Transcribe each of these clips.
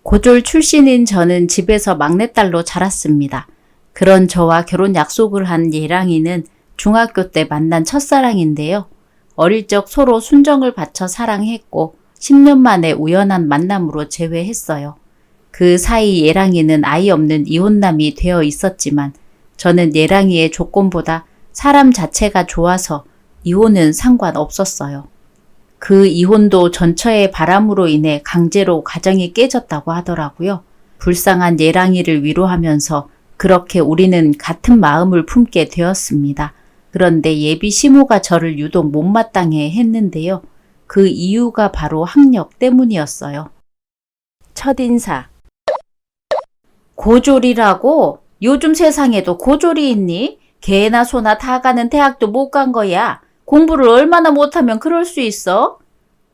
고졸 출신인 저는 집에서 막내딸로 자랐습니다. 그런 저와 결혼 약속을 한 예랑이는 중학교 때 만난 첫사랑인데요. 어릴 적 서로 순정을 바쳐 사랑했고 10년 만에 우연한 만남으로 재회했어요. 그 사이 예랑이는 아이 없는 이혼남이 되어 있었지만 저는 예랑이의 조건보다 사람 자체가 좋아서 이혼은 상관없었어요. 그 이혼도 전처의 바람으로 인해 강제로 가정이 깨졌다고 하더라고요. 불쌍한 예랑이를 위로하면서 그렇게 우리는 같은 마음을 품게 되었습니다. 그런데 예비 시모가 저를 유독 못마땅해 했는데요. 그 이유가 바로 학력 때문이었어요. 첫인사. 고졸이라고? 요즘 세상에도 고졸이 있니? 개나 소나 다 가는 대학도 못 간 거야. 공부를 얼마나 못하면 그럴 수 있어?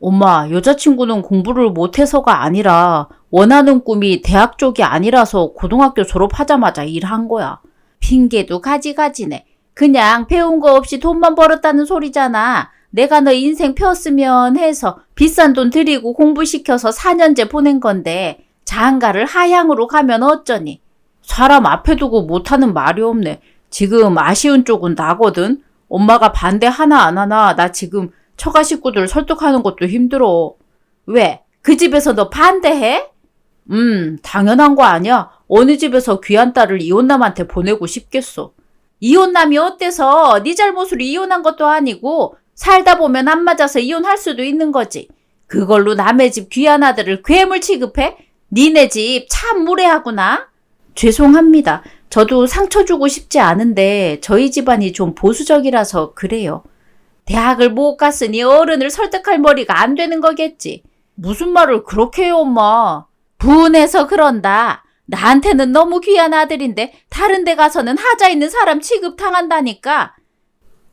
엄마, 여자친구는 공부를 못해서가 아니라 원하는 꿈이 대학 쪽이 아니라서 고등학교 졸업하자마자 일한 거야. 핑계도 가지가지네. 그냥 배운 거 없이 돈만 벌었다는 소리잖아. 내가 너 인생 폈으면 해서 비싼 돈 들이고 공부시켜서 4년제 보낸 건데 장가를 하향으로 가면 어쩌니? 사람 앞에 두고 못하는 말이 없네. 지금 아쉬운 쪽은 나거든. 엄마가 반대 하나 안 하나 나 지금 처가 식구들 설득하는 것도 힘들어. 왜? 그 집에서 너 반대해? 당연한 거 아니야. 어느 집에서 귀한 딸을 이혼남한테 보내고 싶겠어. 이혼남이 어때서? 네 잘못으로 이혼한 것도 아니고 살다 보면 안 맞아서 이혼할 수도 있는 거지. 그걸로 남의 집 귀한 아들을 괴물 취급해? 니네 집 참 무례하구나. 죄송합니다. 저도 상처 주고 싶지 않은데 저희 집안이 좀 보수적이라서 그래요. 대학을 못 갔으니 어른을 설득할 머리가 안 되는 거겠지. 무슨 말을 그렇게 해요, 엄마. 분해서 그런다. 나한테는 너무 귀한 아들인데 다른 데 가서는 하자 있는 사람 취급당한다니까.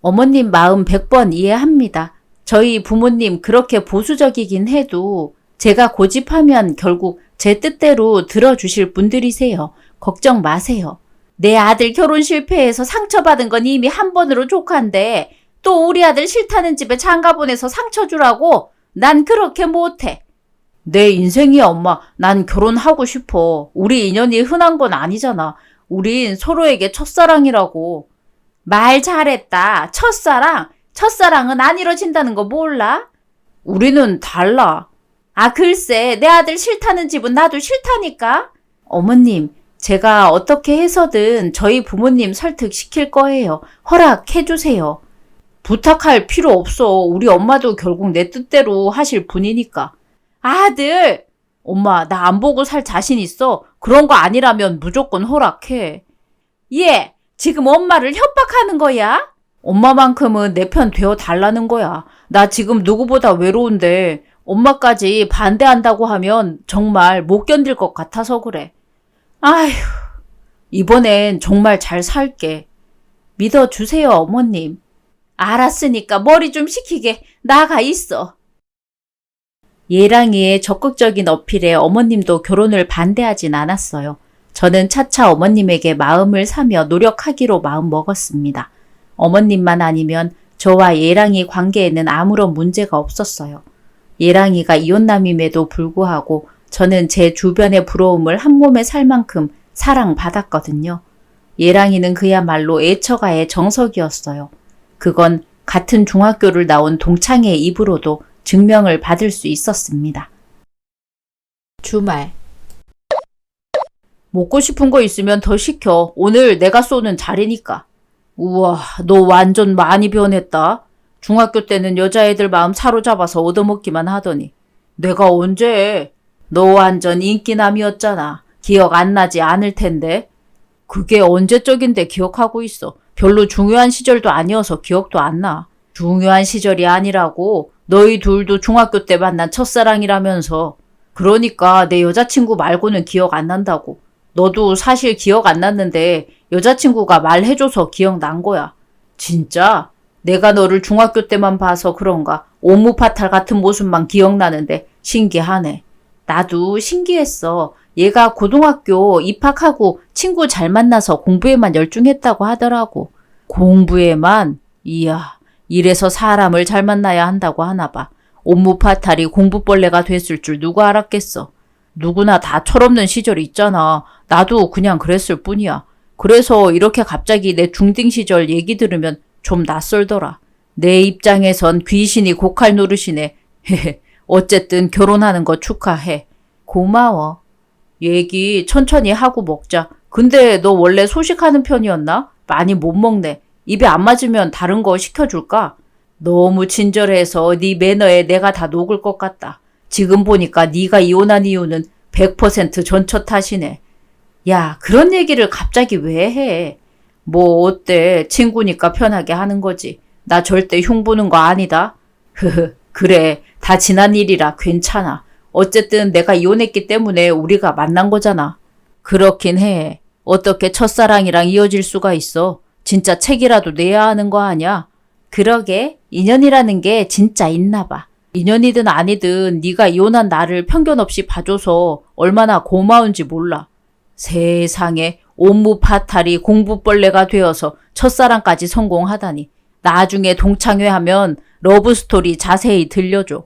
어머님 마음 100번 이해합니다. 저희 부모님 그렇게 보수적이긴 해도 제가 고집하면 결국 제 뜻대로 들어주실 분들이세요. 걱정 마세요. 내 아들 결혼 실패해서 상처받은 건 이미 한 번으로 족한데 또 우리 아들 싫다는 집에 장가 보내서 상처 주라고? 난 그렇게 못해. 내 인생이야, 엄마. 난 결혼하고 싶어. 우리 인연이 흔한 건 아니잖아. 우린 서로에게 첫사랑이라고. 말 잘했다. 첫사랑? 첫사랑은 안 이뤄진다는 거 몰라? 우리는 달라. 아, 글쎄, 내 아들 싫다는 집은 나도 싫다니까? 어머님, 제가 어떻게 해서든 저희 부모님 설득시킬 거예요. 허락해주세요. 부탁할 필요 없어. 우리 엄마도 결국 내 뜻대로 하실 분이니까. 아들! 엄마, 나 안 보고 살 자신 있어? 그런 거 아니라면 무조건 허락해. 얘, 지금 엄마를 협박하는 거야? 엄마만큼은 내 편 되어 달라는 거야. 나 지금 누구보다 외로운데 엄마까지 반대한다고 하면 정말 못 견딜 것 같아서 그래. 아휴, 이번엔 정말 잘 살게. 믿어주세요, 어머님. 알았으니까 머리 좀 식히게 나가 있어. 예랑이의 적극적인 어필에 어머님도 결혼을 반대하진 않았어요. 저는 차차 어머님에게 마음을 사며 노력하기로 마음먹었습니다. 어머님만 아니면 저와 예랑이 관계에는 아무런 문제가 없었어요. 예랑이가 이혼남임에도 불구하고 저는 제 주변의 부러움을 한 몸에 살 만큼 사랑받았거든요. 예랑이는 그야말로 애처가의 정석이었어요. 그건 같은 중학교를 나온 동창의 입으로도 증명을 받을 수 있었습니다. 주말. 먹고 싶은 거 있으면 더 시켜. 오늘 내가 쏘는 자리니까. 우와, 너 완전 많이 변했다. 중학교 때는 여자애들 마음 사로잡아서 얻어먹기만 하더니. 내가 언제? 너 완전 인기남이었잖아. 기억 안 나지 않을 텐데. 그게 언제적인데 기억하고 있어. 별로 중요한 시절도 아니어서 기억도 안 나. 중요한 시절이 아니라고. 너희 둘도 중학교 때 만난 첫사랑이라면서. 그러니까 내 여자친구 말고는 기억 안 난다고. 너도 사실 기억 안 났는데 여자친구가 말해줘서 기억난 거야. 진짜? 내가 너를 중학교 때만 봐서 그런가 오무파탈 같은 모습만 기억나는데 신기하네. 나도 신기했어. 얘가 고등학교 입학하고 친구 잘 만나서 공부에만 열중했다고 하더라고. 공부에만? 이야, 이래서 사람을 잘 만나야 한다고 하나 봐. 옴무파탈이 공부벌레가 됐을 줄 누가 알았겠어. 누구나 다 철없는 시절이 있잖아. 나도 그냥 그랬을 뿐이야. 그래서 이렇게 갑자기 내 중딩 시절 얘기 들으면 좀 낯설더라. 내 입장에선 귀신이 고칼 노릇이네. 헤헤. 어쨌든 결혼하는 거 축하해. 고마워. 얘기 천천히 하고 먹자. 근데 너 원래 소식하는 편이었나? 많이 못 먹네. 입에 안 맞으면 다른 거 시켜줄까? 너무 친절해서 네 매너에 내가 다 녹을 것 같다. 지금 보니까 네가 이혼한 이유는 100% 전처 탓이네. 야, 그런 얘기를 갑자기 왜 해? 뭐 어때? 친구니까 편하게 하는 거지. 나 절대 흉보는 거 아니다. 흐흐, 그래. 다 지난 일이라 괜찮아. 어쨌든 내가 이혼했기 때문에 우리가 만난 거잖아. 그렇긴 해. 어떻게 첫사랑이랑 이어질 수가 있어? 진짜 책이라도 내야 하는 거 아니야? 그러게. 인연이라는 게 진짜 있나 봐. 인연이든 아니든 네가 이혼한 나를 편견 없이 봐줘서 얼마나 고마운지 몰라. 세상에 옴무파탈이 공부벌레가 되어서 첫사랑까지 성공하다니. 나중에 동창회하면 러브스토리 자세히 들려줘.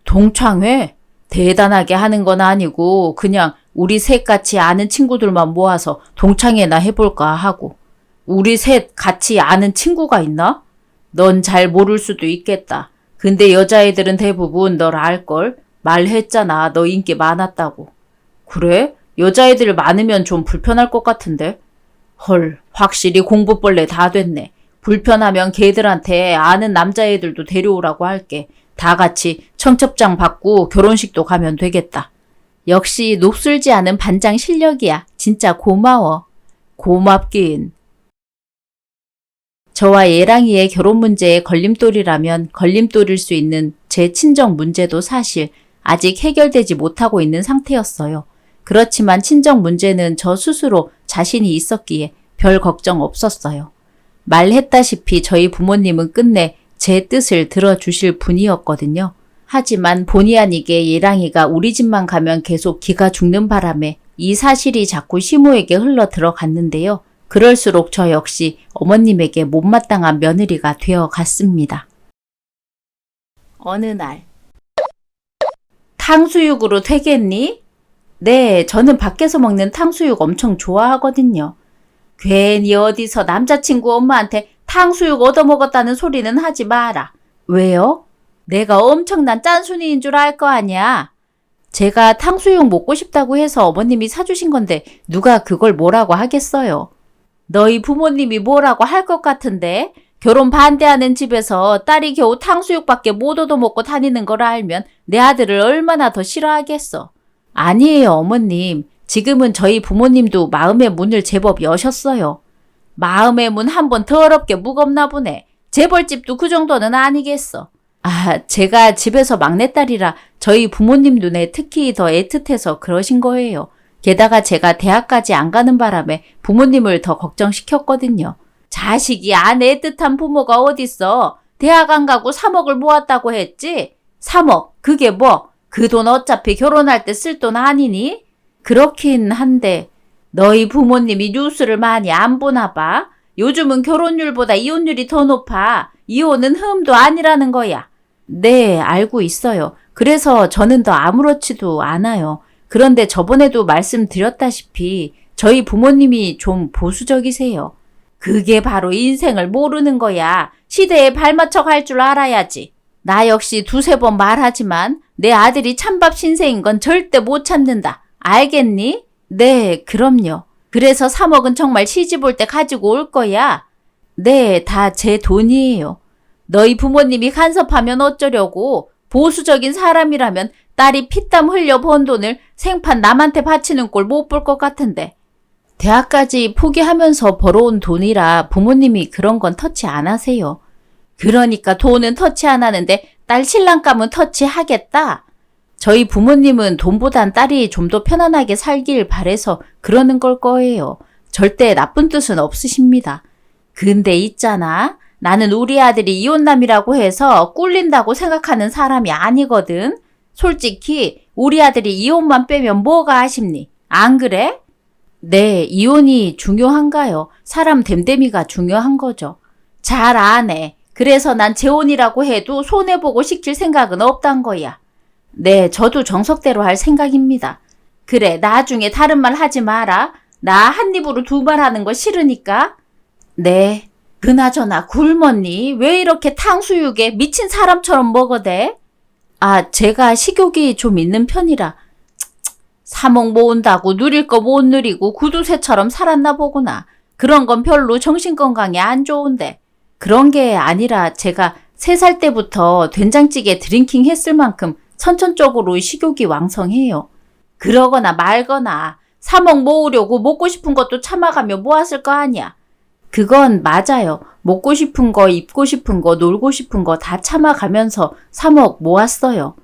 동창회? 대단하게 하는 건 아니고 그냥 우리 셋 같이 아는 친구들만 모아서 동창회나 해볼까 하고. 우리 셋 같이 아는 친구가 있나? 넌 잘 모를 수도 있겠다. 근데 여자애들은 대부분 널 알걸? 말했잖아. 너 인기 많았다고. 그래? 여자애들 많으면 좀 불편할 것 같은데? 헐, 확실히 공부벌레 다 됐네. 불편하면 걔들한테 아는 남자애들도 데려오라고 할게. 다 같이 청첩장 받고 결혼식도 가면 되겠다. 역시 녹슬지 않은 반장 실력이야. 진짜 고마워. 고맙긴. 저와 예랑이의 결혼 문제에 걸림돌이라면 걸림돌일 수 있는 제 친정 문제도 사실 아직 해결되지 못하고 있는 상태였어요. 그렇지만 친정 문제는 저 스스로 자신이 있었기에 별 걱정 없었어요. 말했다시피 저희 부모님은 끝내 제 뜻을 들어주실 분이었거든요. 하지만 본의 아니게 예랑이가 우리 집만 가면 계속 기가 죽는 바람에 이 사실이 자꾸 시모에게 흘러 들어갔는데요. 그럴수록 저 역시 어머님에게 못마땅한 며느리가 되어 갔습니다. 어느 날 탕수육으로 되겠니? 네, 저는 밖에서 먹는 탕수육 엄청 좋아하거든요. 괜히 어디서 남자친구 엄마한테 탕수육 얻어먹었다는 소리는 하지 마라. 왜요? 내가 엄청난 짠순이인 줄 알 거 아니야. 제가 탕수육 먹고 싶다고 해서 어머님이 사주신 건데 누가 그걸 뭐라고 하겠어요. 너희 부모님이 뭐라고 할 것 같은데 결혼 반대하는 집에서 딸이 겨우 탕수육밖에 못 얻어먹고 다니는 걸 알면 내 아들을 얼마나 더 싫어하겠어. 아니에요, 어머님. 지금은 저희 부모님도 마음의 문을 제법 여셨어요. 마음의 문 한 번 더럽게 무겁나 보네. 재벌집도 그 정도는 아니겠어. 아, 제가 집에서 막내딸이라 저희 부모님 눈에 특히 더 애틋해서 그러신 거예요. 게다가 제가 대학까지 안 가는 바람에 부모님을 더 걱정시켰거든요. 자식이 안 애틋한 부모가 어딨어. 대학 안 가고 3억을 모았다고 했지? 3억, 그게 뭐? 그 돈 어차피 결혼할 때 쓸 돈 아니니? 그렇긴 한데 너희 부모님이 뉴스를 많이 안 보나 봐. 요즘은 결혼율보다 이혼율이 더 높아. 이혼은 흠도 아니라는 거야. 네, 알고 있어요. 그래서 저는 더 아무렇지도 않아요. 그런데 저번에도 말씀드렸다시피 저희 부모님이 좀 보수적이세요. 그게 바로 인생을 모르는 거야. 시대에 발맞춰 갈 줄 알아야지. 나 역시 두세 번 말하지만 내 아들이 찬밥 신세인 건 절대 못 참는다. 알겠니? 네, 그럼요. 그래서 3억은 정말 시집 올 때 가지고 올 거야. 네, 다 제 돈이에요. 너희 부모님이 간섭하면 어쩌려고. 보수적인 사람이라면 딸이 피땀 흘려 번 돈을 생판 남한테 바치는 꼴 못 볼 것 같은데. 대학까지 포기하면서 벌어온 돈이라 부모님이 그런 건 터치 안 하세요. 그러니까 돈은 터치 안 하는데 딸 신랑감은 터치하겠다. 저희 부모님은 돈보단 딸이 좀 더 편안하게 살길 바래서 그러는 걸 거예요. 절대 나쁜 뜻은 없으십니다. 근데 있잖아. 나는 우리 아들이 이혼남이라고 해서 꿀린다고 생각하는 사람이 아니거든. 솔직히 우리 아들이 이혼만 빼면 뭐가 아쉽니? 안 그래? 네, 이혼이 중요한가요? 사람 됨됨이가 중요한 거죠. 잘 아네. 그래서 난 재혼이라고 해도 손해보고 시킬 생각은 없단 거야. 네, 저도 정석대로 할 생각입니다. 그래, 나중에 다른 말 하지 마라. 나 한 입으로 두 말 하는 거 싫으니까. 네. 그나저나 굶었니? 왜 이렇게 탕수육에 미친 사람처럼 먹어대? 아, 제가 식욕이 좀 있는 편이라. 사먹 모은다고 누릴 거 못 누리고 구두쇠처럼 살았나 보구나. 그런 건 별로 정신건강에 안 좋은데. 그런 게 아니라 제가 3살 때부터 된장찌개 드링킹 했을 만큼 선천적으로 식욕이 왕성해요. 그러거나 말거나 사먹 모으려고 먹고 싶은 것도 참아가며 모았을 거 아니야. 그건 맞아요. 먹고 싶은 거, 입고 싶은 거, 놀고 싶은 거 다 참아가면서 사먹 모았어요.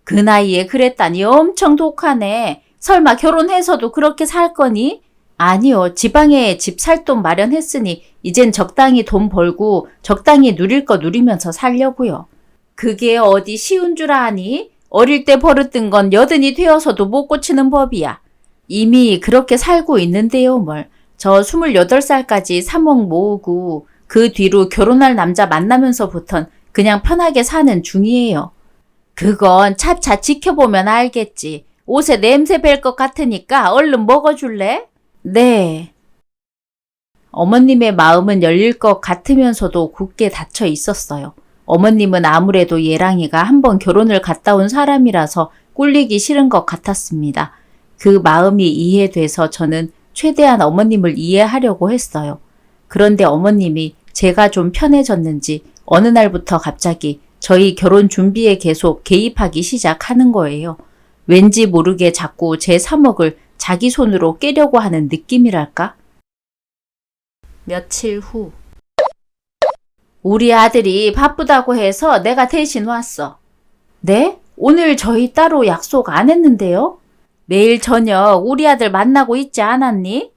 그 나이에 그랬다니 엄청 독하네. 설마 결혼해서도 그렇게 살 거니? 아니요. 지방에 집 살 돈 마련했으니 이젠 적당히 돈 벌고 적당히 누릴 거 누리면서 살려고요. 그게 어디 쉬운 줄 아니? 어릴 때 버릇든 건 여든이 되어서도 못 고치는 법이야. 이미 그렇게 살고 있는데요, 뭘. 저 28살까지 사먹 모으고 그 뒤로 결혼할 남자 만나면서부턴 그냥 편하게 사는 중이에요. 그건 차차 지켜보면 알겠지. 옷에 냄새 뵐 것 같으니까 얼른 먹어줄래? 네. 어머님의 마음은 열릴 것 같으면서도 굳게 닫혀 있었어요. 어머님은 아무래도 예랑이가 한번 결혼을 갔다 온 사람이라서 꿀리기 싫은 것 같았습니다. 그 마음이 이해돼서 저는 최대한 어머님을 이해하려고 했어요. 그런데 어머님이 제가 좀 편해졌는지 어느 날부터 갑자기 저희 결혼 준비에 계속 개입하기 시작하는 거예요. 왠지 모르게 자꾸 제 3억을 자기 손으로 깨려고 하는 느낌이랄까? 며칠 후. 우리 아들이 바쁘다고 해서 내가 대신 왔어. 네? 오늘 저희 따로 약속 안 했는데요? 매일 저녁 우리 아들 만나고 있지 않았니?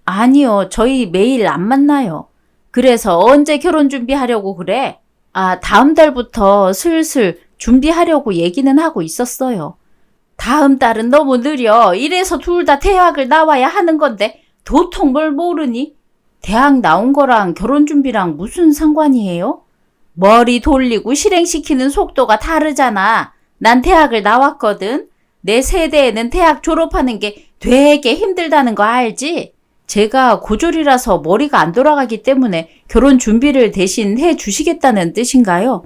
아니요, 저희 매일 안 만나요. 그래서 언제 결혼 준비하려고 그래? 아, 다음 달부터 슬슬 준비하려고 얘기는 하고 있었어요. 다음 달은 너무 느려. 이래서 둘 다 대학을 나와야 하는 건데 도통 뭘 모르니? 대학 나온 거랑 결혼 준비랑 무슨 상관이에요? 머리 돌리고 실행시키는 속도가 다르잖아. 난 대학을 나왔거든. 내 세대에는 대학 졸업하는 게 되게 힘들다는 거 알지? 제가 고졸이라서 머리가 안 돌아가기 때문에 결혼 준비를 대신 해 주시겠다는 뜻인가요?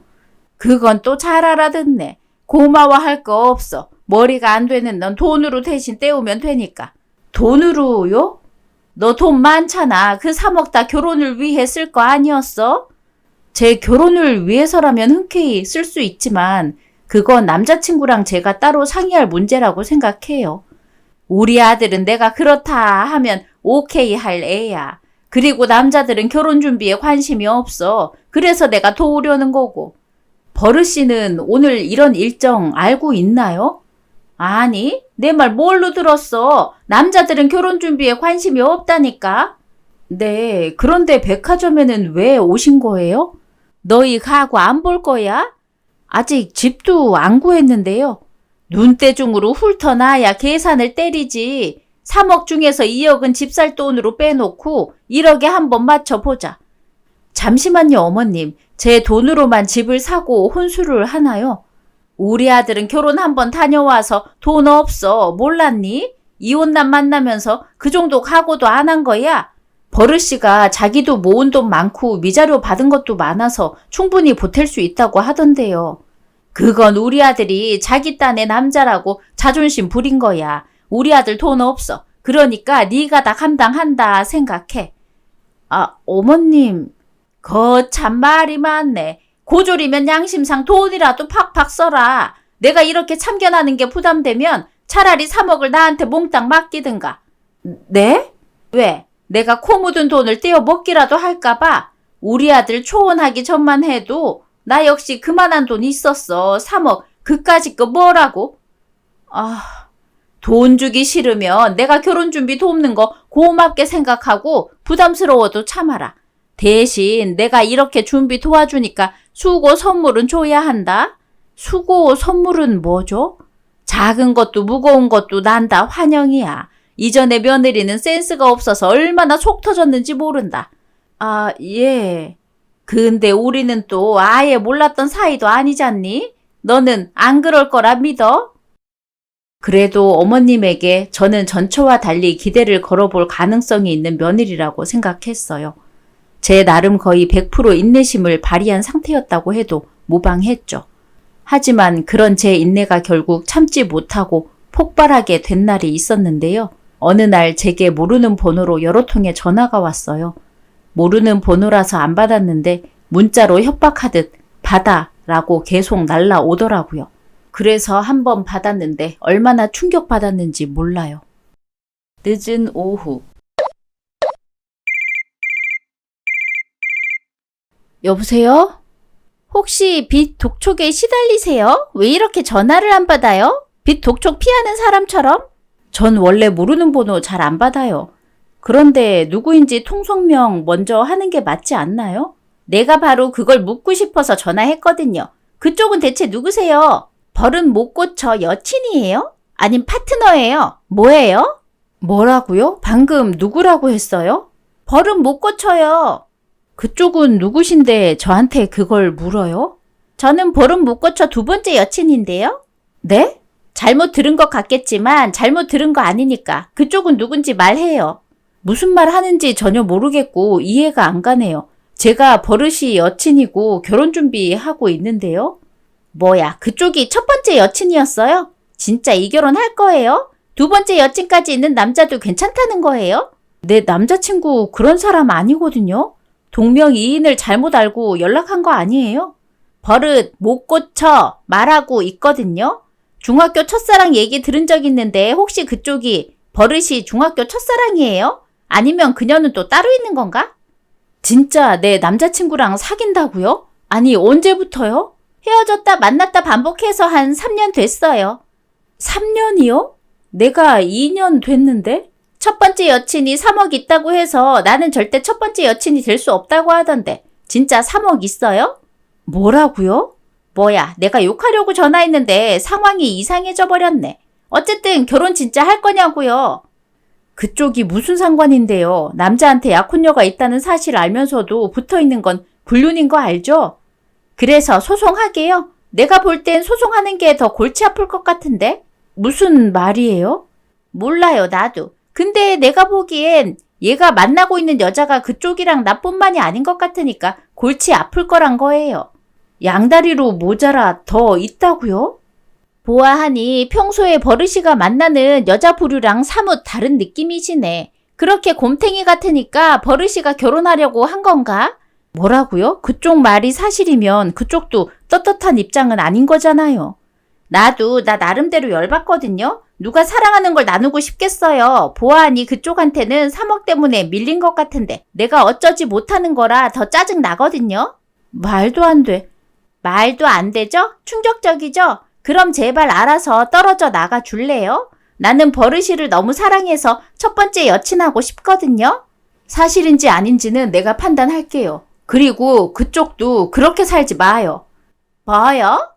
그건 또 잘 알아듣네. 고마워할 거 없어. 머리가 안 되는 넌 돈으로 대신 때우면 되니까. 돈으로요? 너 돈 많잖아. 그 3억 다 결혼을 위해 쓸 거 아니었어? 제 결혼을 위해서라면 흔쾌히 쓸 수 있지만 그건 남자친구랑 제가 따로 상의할 문제라고 생각해요. 우리 아들은 내가 그렇다 하면 오케이 할 애야. 그리고 남자들은 결혼 준비에 관심이 없어. 그래서 내가 도우려는 거고. 버릇씨는 오늘 이런 일정 알고 있나요? 아니, 내 말 뭘로 들었어? 남자들은 결혼 준비에 관심이 없다니까. 네, 그런데 백화점에는 왜 오신 거예요? 너희 가구 안 볼 거야? 아직 집도 안 구했는데요. 눈대중으로 훑어놔야 계산을 때리지. 3억 중에서 2억은 집 살 돈으로 빼놓고 1억에 한번 맞춰보자. 잠시만요, 어머님. 제 돈으로만 집을 사고 혼수를 하나요? 우리 아들은 결혼 한번 다녀와서 돈 없어. 몰랐니? 이혼남 만나면서 그 정도 각오도 안 한 거야. 버릇씨가 자기도 모은 돈 많고 위자료 받은 것도 많아서 충분히 보탤 수 있다고 하던데요. 그건 우리 아들이 자기 딴의 남자라고 자존심 부린 거야. 우리 아들 돈 없어. 그러니까 네가 다 감당한다 생각해. 아, 어머님. 거참 말이 많네. 고졸이면 양심상 돈이라도 팍팍 써라. 내가 이렇게 참견하는 게 부담되면 차라리 3억을 나한테 몽땅 맡기든가. 네? 왜? 내가 코 묻은 돈을 떼어 먹기라도 할까봐. 우리 아들 초혼하기 전만 해도 나 역시 그만한 돈 있었어. 3억. 그까짓 거 뭐라고? 아, 돈 주기 싫으면 내가 결혼 준비 돕는 거 고맙게 생각하고 부담스러워도 참아라. 대신 내가 이렇게 준비 도와주니까 수고 선물은 줘야 한다. 수고 선물은 뭐죠? 작은 것도 무거운 것도 난 다 환영이야. 이전에 며느리는 센스가 없어서 얼마나 속 터졌는지 모른다. 아, 예. 근데 우리는 또 아예 몰랐던 사이도 아니잖니? 너는 안 그럴 거라 믿어? 그래도 어머님에게 저는 전처와 달리 기대를 걸어볼 가능성이 있는 며느리라고 생각했어요. 제 나름 거의 100% 인내심을 발휘한 상태였다고 해도 무방했죠. 하지만 그런 제 인내가 결국 참지 못하고 폭발하게 된 날이 있었는데요. 어느 날 제게 모르는 번호로 여러 통의 전화가 왔어요. 모르는 번호라서 안 받았는데 문자로 협박하듯 받아라고 계속 날라오더라고요. 그래서 한번 받았는데 얼마나 충격받았는지 몰라요. 늦은 오후. 여보세요? 혹시 빚 독촉에 시달리세요? 왜 이렇게 전화를 안 받아요? 빚 독촉 피하는 사람처럼? 전 원래 모르는 번호 잘 안 받아요. 그런데 누구인지 통성명 먼저 하는 게 맞지 않나요? 내가 바로 그걸 묻고 싶어서 전화했거든요. 그쪽은 대체 누구세요? 벌은 못 고쳐 여친이에요? 아님 파트너예요? 뭐예요? 뭐라고요? 방금 누구라고 했어요? 벌은 못 고쳐요. 그쪽은 누구신데 저한테 그걸 물어요? 저는 벌은 못 고쳐 두 번째 여친인데요? 네? 잘못 들은 것 같겠지만 잘못 들은 거 아니니까 그쪽은 누군지 말해요. 무슨 말 하는지 전혀 모르겠고 이해가 안 가네요. 제가 버릇이 여친이고 결혼 준비하고 있는데요. 뭐야, 그쪽이 첫 번째 여친이었어요? 진짜 이 결혼 할 거예요? 두 번째 여친까지 있는 남자도 괜찮다는 거예요? 내 남자친구 그런 사람 아니거든요. 동명이인을 잘못 알고 연락한 거 아니에요? 버릇 못 고쳐 말하고 있거든요. 중학교 첫사랑 얘기 들은 적 있는데 혹시 그쪽이 버릇이 중학교 첫사랑이에요? 아니면 그녀는 또 따로 있는 건가? 진짜 내 남자친구랑 사귄다고요? 아니 언제부터요? 헤어졌다 만났다 반복해서 한 3년 됐어요. 3년이요? 내가 2년 됐는데? 첫 번째 여친이 3억 있다고 해서 나는 절대 첫 번째 여친이 될 수 없다고 하던데 진짜 3억 있어요? 뭐라고요? 뭐야, 내가 욕하려고 전화했는데 상황이 이상해져 버렸네. 어쨌든 결혼 진짜 할 거냐고요? 그쪽이 무슨 상관인데요. 남자한테 약혼녀가 있다는 사실 알면서도 붙어있는 건 불륜인 거 알죠? 그래서 소송하게요? 내가 볼 땐 소송하는 게 더 골치 아플 것 같은데? 무슨 말이에요? 몰라요, 나도. 근데 내가 보기엔 얘가 만나고 있는 여자가 그쪽이랑 나뿐만이 아닌 것 같으니까 골치 아플 거란 거예요. 양다리로 모자라 더 있다고요? 보아하니 평소에 버릇이가 만나는 여자 부류랑 사뭇 다른 느낌이시네. 그렇게 곰탱이 같으니까 버릇이가 결혼하려고 한 건가? 뭐라고요? 그쪽 말이 사실이면 그쪽도 떳떳한 입장은 아닌 거잖아요. 나도 나 나름대로 열받거든요. 누가 사랑하는 걸 나누고 싶겠어요. 보아하니 그쪽한테는 3억 때문에 밀린 것 같은데 내가 어쩌지 못하는 거라 더 짜증 나거든요. 말도 안 돼. 말도 안 되죠? 충격적이죠? 그럼 제발 알아서 떨어져 나가 줄래요? 나는 버릇이를 너무 사랑해서 첫 번째 여친하고 싶거든요. 사실인지 아닌지는 내가 판단할게요. 그리고 그쪽도 그렇게 살지 마요. 뭐요?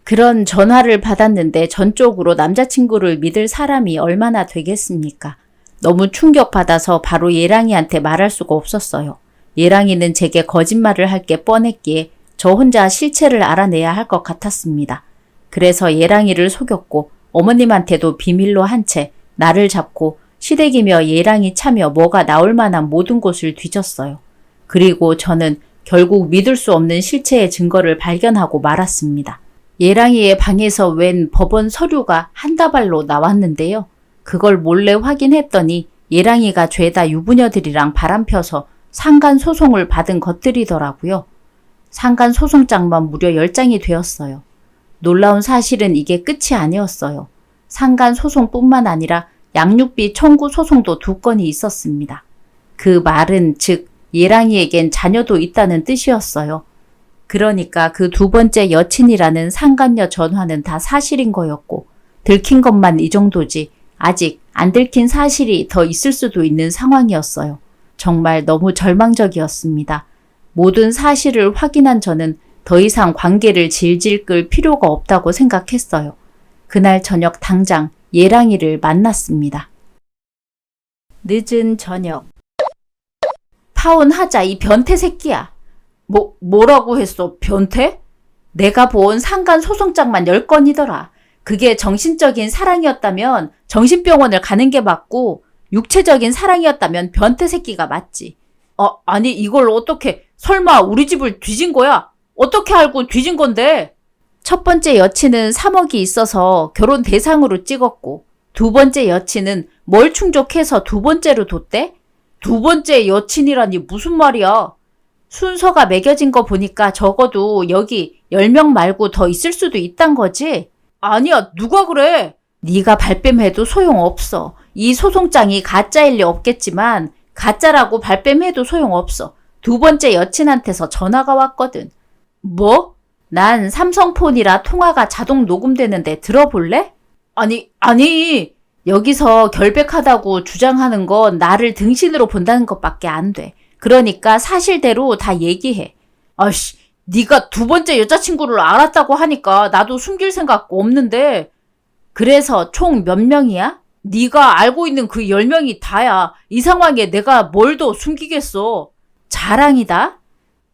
그런 전화를 받았는데 전적으로 남자친구를 믿을 사람이 얼마나 되겠습니까? 너무 충격받아서 바로 예랑이한테 말할 수가 없었어요. 예랑이는 제게 거짓말을 할 게 뻔했기에 저 혼자 실체를 알아내야 할 것 같았습니다. 그래서 예랑이를 속였고 어머님한테도 비밀로 한 채 나를 잡고 시댁이며 예랑이 차며 뭐가 나올 만한 모든 곳을 뒤졌어요. 그리고 저는 결국 믿을 수 없는 실체의 증거를 발견하고 말았습니다. 예랑이의 방에서 웬 법원 서류가 한 다발로 나왔는데요. 그걸 몰래 확인했더니 예랑이가 죄다 유부녀들이랑 바람펴서 상간 소송을 받은 것들이더라고요. 상간 소송장만 무려 10장이 되었어요. 놀라운 사실은 이게 끝이 아니었어요. 상간 소송뿐만 아니라 양육비 청구 소송도 2건이 있었습니다. 그 말은 즉 예랑이에겐 자녀도 있다는 뜻이었어요. 그러니까 그 두 번째 여친이라는 상간녀 전화는 다 사실인 거였고 들킨 것만 이 정도지 아직 안 들킨 사실이 더 있을 수도 있는 상황이었어요. 정말 너무 절망적이었습니다. 모든 사실을 확인한 저는 더 이상 관계를 질질 끌 필요가 없다고 생각했어요. 그날 저녁 당장 예랑이를 만났습니다. 늦은 저녁. 파혼하자 이 변태 새끼야. 뭐라고 했어? 변태? 내가 본 상간 소송장만 10건이더라. 그게 정신적인 사랑이었다면 정신병원을 가는 게 맞고 육체적인 사랑이었다면 변태 새끼가 맞지. 아니 이걸 어떻게 설마 우리 집을 뒤진 거야? 어떻게 알고 뒤진 건데? 첫 번째 여친은 3억이 있어서 결혼 대상으로 찍었고 두 번째 여친은 뭘 충족해서 두 번째로 뒀대? 두 번째 여친이라니 무슨 말이야? 순서가 매겨진 거 보니까 적어도 여기 10명 말고 더 있을 수도 있단 거지? 아니야, 누가 그래? 네가 발뺌해도 소용없어. 이 소송장이 가짜일 리 없겠지만 가짜라고 발뺌해도 소용없어. 두 번째 여친한테서 전화가 왔거든. 뭐? 난 삼성폰이라 통화가 자동 녹음되는데 들어볼래? 아니, 여기서 결백하다고 주장하는 건 나를 등신으로 본다는 것밖에 안 돼. 그러니까 사실대로 다 얘기해. 아이씨, 네가 두 번째 여자친구를 알았다고 하니까 나도 숨길 생각 없는데. 그래서 총 몇 명이야? 네가 알고 있는 그 10명이 다야. 이 상황에 내가 뭘 더 숨기겠어. 자랑이다?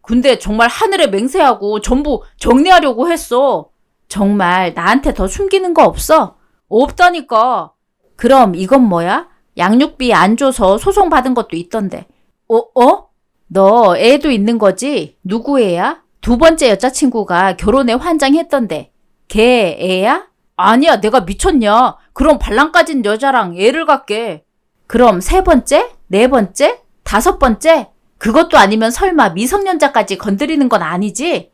근데 정말 하늘에 맹세하고 전부 정리하려고 했어. 정말 나한테 더 숨기는 거 없어? 없다니까. 그럼 이건 뭐야? 양육비 안 줘서 소송받은 것도 있던데. 너 애도 있는 거지? 누구 애야? 두 번째 여자친구가 결혼에 환장했던데. 걔 애야? 아니야, 내가 미쳤냐? 그럼 발랑 까진 여자랑 애를 갖게. 그럼 세 번째? 네 번째? 다섯 번째? 그것도 아니면 설마 미성년자까지 건드리는 건 아니지?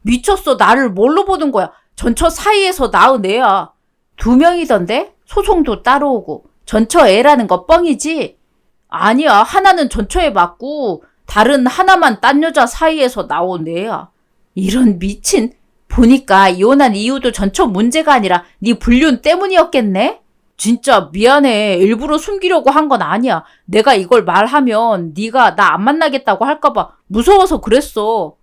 미쳤어. 나를 뭘로 보는 거야? 전처 사이에서 낳은 애야. 2명이던데? 소송도 따로 오고. 전처 애라는 거 뻥이지? 아니야. 하나는 전처에 맞고 다른 하나만 딴 여자 사이에서 나온 애야. 이런 미친. 보니까 이혼한 이유도 전처 문제가 아니라 네 불륜 때문이었겠네? 진짜 미안해. 일부러 숨기려고 한 건 아니야. 내가 이걸 말하면 네가 나 안 만나겠다고 할까봐 무서워서 그랬어.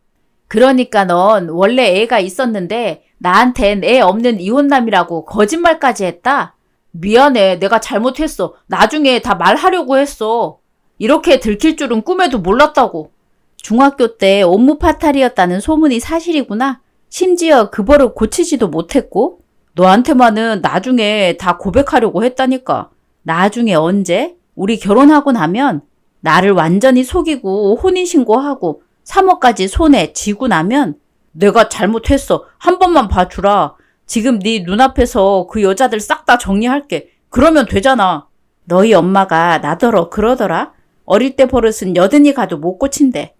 그러니까 넌 원래 애가 있었는데 나한텐 애 없는 이혼남이라고 거짓말까지 했다? 미안해. 내가 잘못했어. 나중에 다 말하려고 했어. 이렇게 들킬 줄은 꿈에도 몰랐다고. 중학교 때 업무 파탈이었다는 소문이 사실이구나. 심지어 그 버릇 고치지도 못했고 너한테만은 나중에 다 고백하려고 했다니까. 나중에 언제? 우리 결혼하고 나면 나를 완전히 속이고 혼인신고하고 3억까지 손에 쥐고 나면 내가 잘못했어. 한 번만 봐주라. 지금 네 눈앞에서 그 여자들 싹 다 정리할게. 그러면 되잖아. 너희 엄마가 나더러 그러더라. 어릴 때 버릇은 여든이 가도 못 고친대.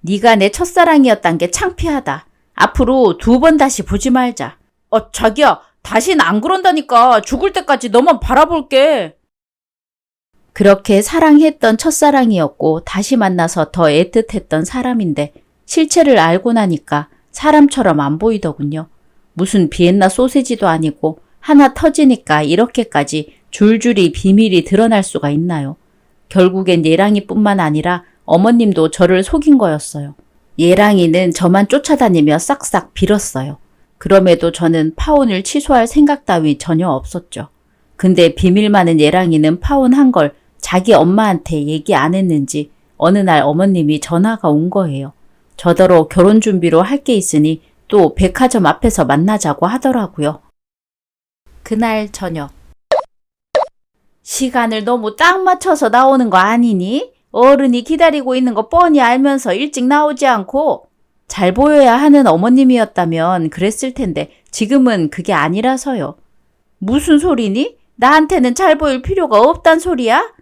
네가 내 첫사랑이었단 게 창피하다. 앞으로 2번 다시 보지 말자. 자기야, 다신 안 그런다니까. 죽을 때까지 너만 바라볼게. 그렇게 사랑했던 첫사랑이었고 다시 만나서 더 애틋했던 사람인데 실체를 알고 나니까 사람처럼 안 보이더군요. 무슨 비엔나 소세지도 아니고 하나 터지니까 이렇게까지 줄줄이 비밀이 드러날 수가 있나요? 결국엔 예랑이뿐만 아니라 어머님도 저를 속인 거였어요. 예랑이는 저만 쫓아다니며 싹싹 빌었어요. 그럼에도 저는 파혼을 취소할 생각 따위 전혀 없었죠. 근데 비밀 많은 예랑이는 파혼한 걸 자기 엄마한테 얘기 안 했는지 어느 날 어머님이 전화가 온 거예요. 저더러 결혼 준비로 할 게 있으니 또 백화점 앞에서 만나자고 하더라고요. 그날 저녁. 시간을 너무 딱 맞춰서 나오는 거 아니니? 어른이 기다리고 있는 거 뻔히 알면서 일찍 나오지 않고 잘 보여야 하는 어머님이었다면 그랬을 텐데 지금은 그게 아니라서요. 무슨 소리니? 나한테는 잘 보일 필요가 없단 소리야?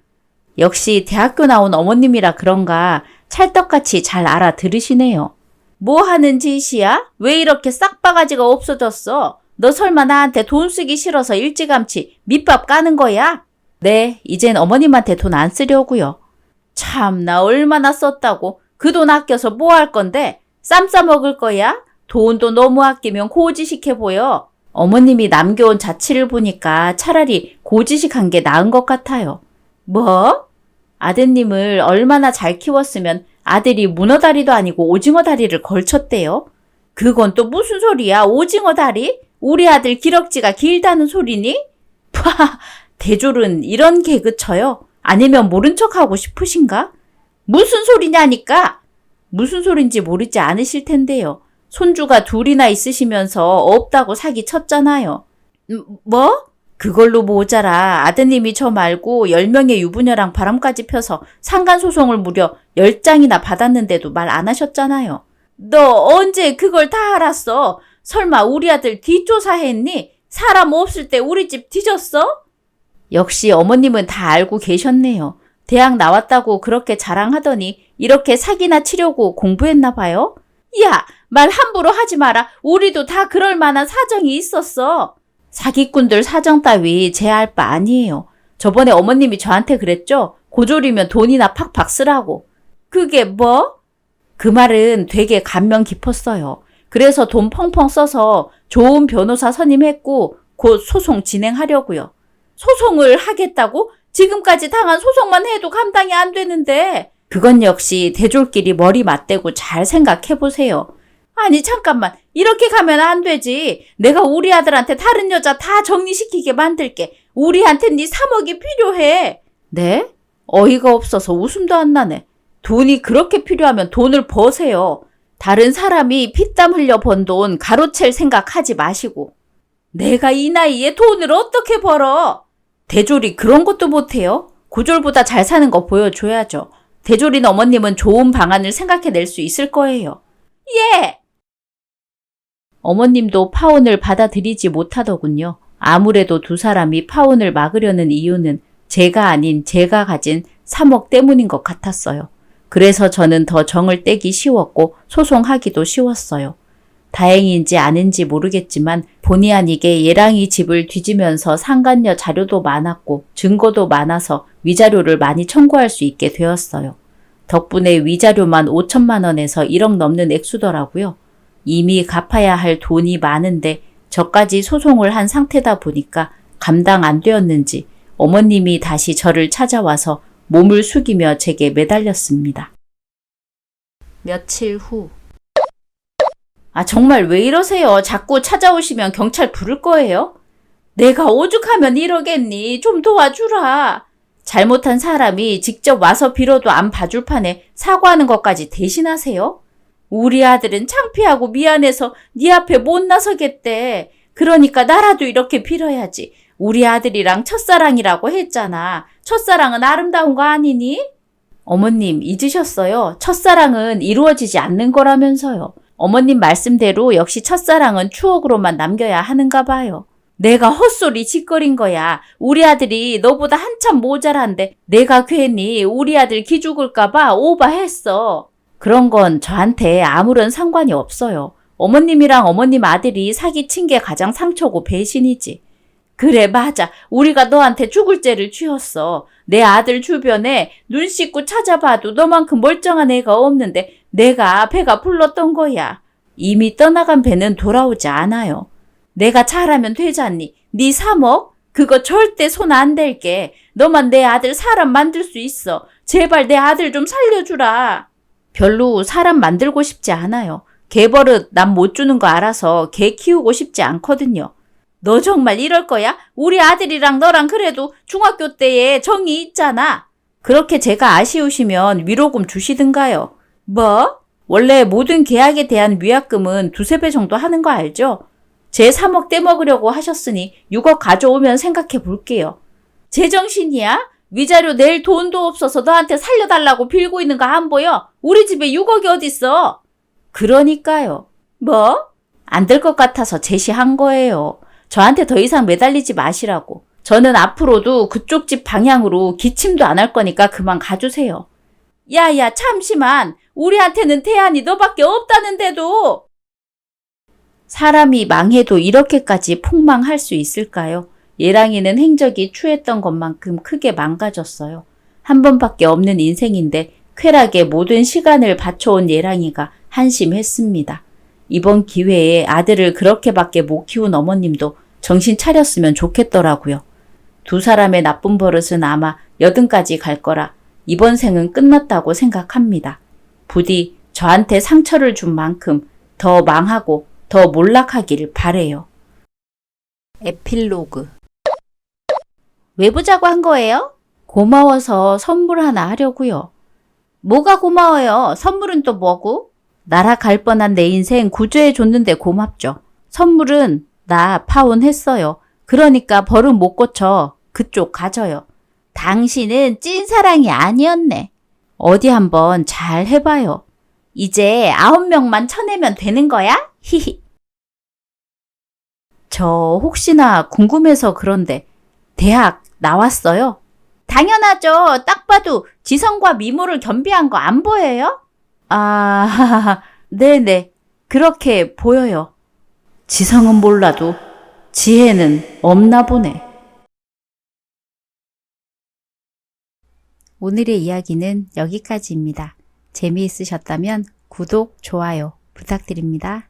역시 대학교 나온 어머님이라 그런가 찰떡같이 잘 알아들으시네요. 뭐 하는 짓이야? 왜 이렇게 싹바가지가 없어졌어? 너 설마 나한테 돈 쓰기 싫어서 일찌감치 밑밥 까는 거야? 네, 이젠 어머님한테 돈 안 쓰려고요. 참나 얼마나 썼다고. 그 돈 아껴서 뭐 할 건데? 쌈 싸먹을 거야? 돈도 너무 아끼면 고지식해 보여. 어머님이 남겨온 자취를 보니까 차라리 고지식한 게 나은 것 같아요. 뭐? 아드님을 얼마나 잘 키웠으면 아들이 문어다리도 아니고 오징어다리를 걸쳤대요. 그건 또 무슨 소리야? 오징어다리? 우리 아들 기럭지가 길다는 소리니? 파, 대졸은 이런 개그 쳐요? 아니면 모른 척하고 싶으신가? 무슨 소리냐니까? 무슨 소린지 모르지 않으실 텐데요. 손주가 둘이나 있으시면서 없다고 사기 쳤잖아요. 뭐? 그걸로 모자라 아드님이 저 말고 10명의 유부녀랑 바람까지 펴서 상간소송을 무려 10장이나 받았는데도 말 안 하셨잖아요. 너 언제 그걸 다 알았어? 설마 우리 아들 뒷조사했니? 사람 없을 때 우리 집 뒤졌어? 역시 어머님은 다 알고 계셨네요. 대학 나왔다고 그렇게 자랑하더니 이렇게 사기나 치려고 공부했나 봐요? 야, 말 함부로 하지 마라. 우리도 다 그럴 만한 사정이 있었어. 사기꾼들 사정 따위 제 알 바 아니에요. 저번에 어머님이 저한테 그랬죠? 고졸이면 돈이나 팍팍 쓰라고. 그게 뭐? 그 말은 되게 감명 깊었어요. 그래서 돈 펑펑 써서 좋은 변호사 선임했고 곧 소송 진행하려고요. 소송을 하겠다고? 지금까지 당한 소송만 해도 감당이 안 되는데. 그건 역시 대졸끼리 머리 맞대고 잘 생각해보세요. 아니 잠깐만, 이렇게 가면 안 되지. 내가 우리 아들한테 다른 여자 다 정리시키게 만들게. 우리한텐 네 3억이 필요해. 네? 어이가 없어서 웃음도 안 나네. 돈이 그렇게 필요하면 돈을 버세요. 다른 사람이 피땀 흘려 번 돈 가로챌 생각하지 마시고. 내가 이 나이에 돈을 어떻게 벌어? 대졸이 그런 것도 못해요? 고졸보다 잘 사는 거 보여줘야죠. 대졸인 어머님은 좋은 방안을 생각해낼 수 있을 거예요. 예! 어머님도 파혼을 받아들이지 못하더군요. 아무래도 두 사람이 파혼을 막으려는 이유는 제가 아닌 제가 가진 3억 때문인 것 같았어요. 그래서 저는 더 정을 떼기 쉬웠고 소송하기도 쉬웠어요. 다행인지 아닌지 모르겠지만 본의 아니게 예랑이 집을 뒤지면서 상간녀 자료도 많았고 증거도 많아서 위자료를 많이 청구할 수 있게 되었어요. 덕분에 위자료만 5천만 원에서 1억 넘는 액수더라고요. 이미 갚아야 할 돈이 많은데 저까지 소송을 한 상태다 보니까 감당 안 되었는지 어머님이 다시 저를 찾아와서 몸을 숙이며 제게 매달렸습니다. 며칠 후. 정말 왜 이러세요? 자꾸 찾아오시면 경찰 부를 거예요? 내가 오죽하면 이러겠니? 좀 도와주라. 잘못한 사람이 직접 와서 빌어도 안 봐줄 판에 사과하는 것까지 대신하세요? 우리 아들은 창피하고 미안해서 네 앞에 못 나서겠대. 그러니까 나라도 이렇게 빌어야지. 우리 아들이랑 첫사랑이라고 했잖아. 첫사랑은 아름다운 거 아니니? 어머님 잊으셨어요. 첫사랑은 이루어지지 않는 거라면서요. 어머님 말씀대로 역시 첫사랑은 추억으로만 남겨야 하는가 봐요. 내가 헛소리 짓거린 거야. 우리 아들이 너보다 한참 모자란데 내가 괜히 우리 아들 기죽을까 봐 오바했어. 그런 건 저한테 아무런 상관이 없어요. 어머님이랑 어머님 아들이 사기친 게 가장 상처고 배신이지. 그래 맞아. 우리가 너한테 죽을 죄를 쥐었어. 내 아들 주변에 눈 씻고 찾아봐도 너만큼 멀쩡한 애가 없는데 내가 배가 불렀던 거야. 이미 떠나간 배는 돌아오지 않아요. 내가 잘하면 되잖니. 네 3억? 그거 절대 손 안 댈게. 너만 내 아들 사람 만들 수 있어. 제발 내 아들 좀 살려주라. 별로 사람 만들고 싶지 않아요. 개버릇 남 못 주는 거 알아서 개 키우고 싶지 않거든요. 너 정말 이럴 거야? 우리 아들이랑 너랑 그래도 중학교 때에 정이 있잖아. 그렇게 제가 아쉬우시면 위로금 주시든가요. 뭐? 원래 모든 계약에 대한 위약금은 2~3배 정도 하는 거 알죠? 제 3억 떼먹으려고 하셨으니 6억 가져오면 생각해 볼게요. 제정신이야? 위자료 낼 돈도 없어서 너한테 살려달라고 빌고 있는 거 안 보여? 우리 집에 6억이 어딨어? 그러니까요. 뭐? 안 될 것 같아서 제시한 거예요. 저한테 더 이상 매달리지 마시라고. 저는 앞으로도 그쪽 집 방향으로 기침도 안 할 거니까 그만 가주세요. 야야 잠시만. 우리한테는 대안이 너밖에 없다는데도. 사람이 망해도 이렇게까지 폭망할 수 있을까요? 예랑이는 행적이 추했던 것만큼 크게 망가졌어요. 한 번밖에 없는 인생인데 쾌락에 모든 시간을 바쳐온 예랑이가 한심했습니다. 이번 기회에 아들을 그렇게밖에 못 키운 어머님도 정신 차렸으면 좋겠더라고요. 두 사람의 나쁜 버릇은 아마 여든까지 갈 거라 이번 생은 끝났다고 생각합니다. 부디 저한테 상처를 준 만큼 더 망하고 더 몰락하길 바래요. 에필로그. 왜 보자고 한 거예요? 고마워서 선물 하나 하려고요. 뭐가 고마워요? 선물은 또 뭐고? 날아갈 뻔한 내 인생 구조해줬는데 고맙죠. 선물은 나 파혼했어요. 그러니까 벌은 못 고쳐. 그쪽 가져요. 당신은 찐사랑이 아니었네. 어디 한번 잘 해봐요. 이제 9명만 쳐내면 되는 거야? 히히. 저 혹시나 궁금해서 그런데 대학 나왔어요? 당연하죠. 딱 봐도 지성과 미모를 겸비한 거 안 보여요? 아, 네네. 그렇게 보여요. 지성은 몰라도 지혜는 없나 보네. 오늘의 이야기는 여기까지입니다. 재미있으셨다면 구독, 좋아요 부탁드립니다.